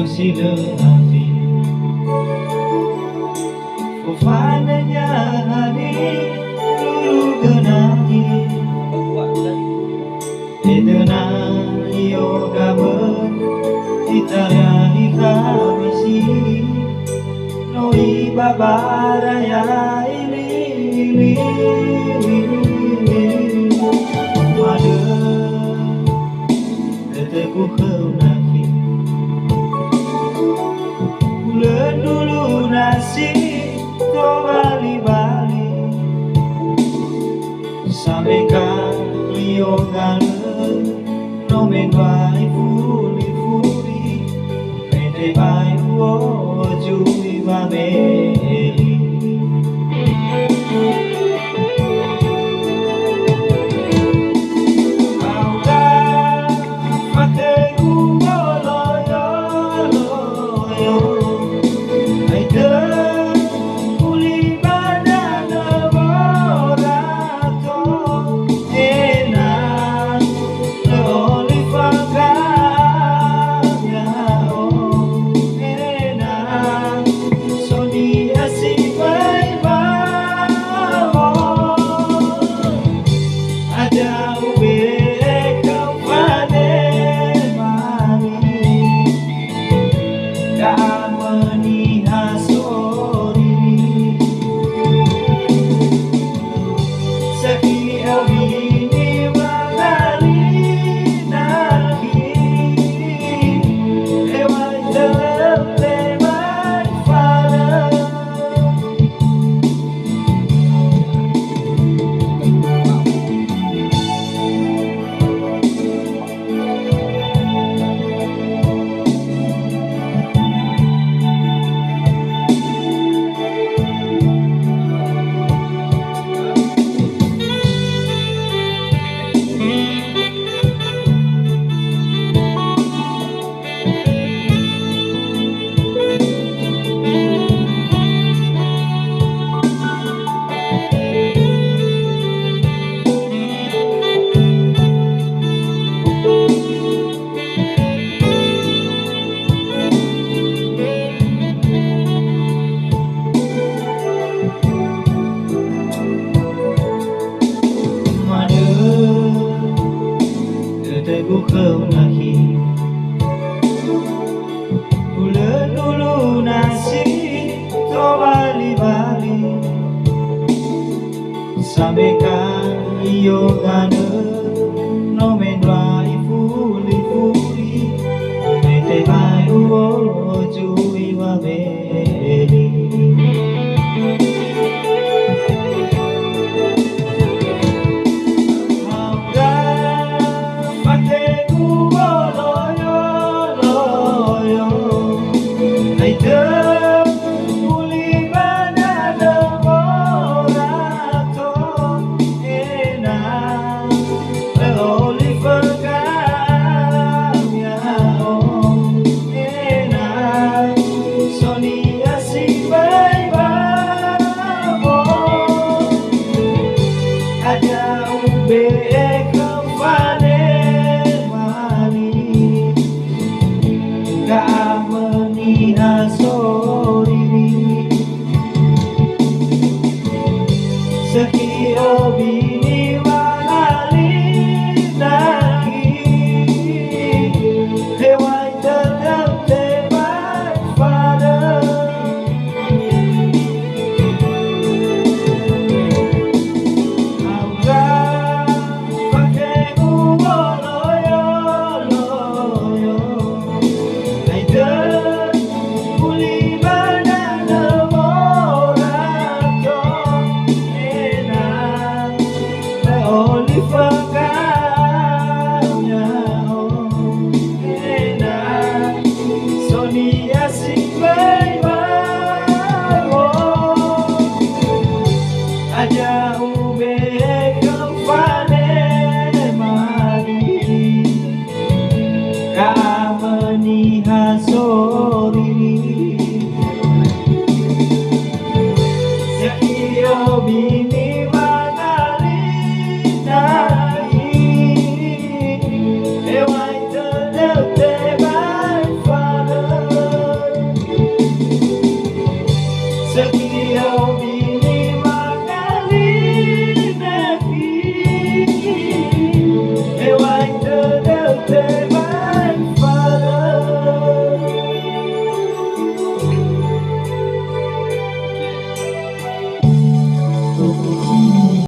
sila hati Kufananya hari Dulu genahi Edena yoga ber Itaya ikamisi Noi babaraya ini Mada Teteku kenaki Bulan dulu nasi To bali-bali Sampaikan yoga No menguai furi-furi Mete bai jui va meli Auda mate lo yo Ai te uli badana borato enak le olifanga Teteku kenaki Bulan dulu nasi To bali-bali Sampaikan yoga No menwai fuli-fuli Mete bai uo jui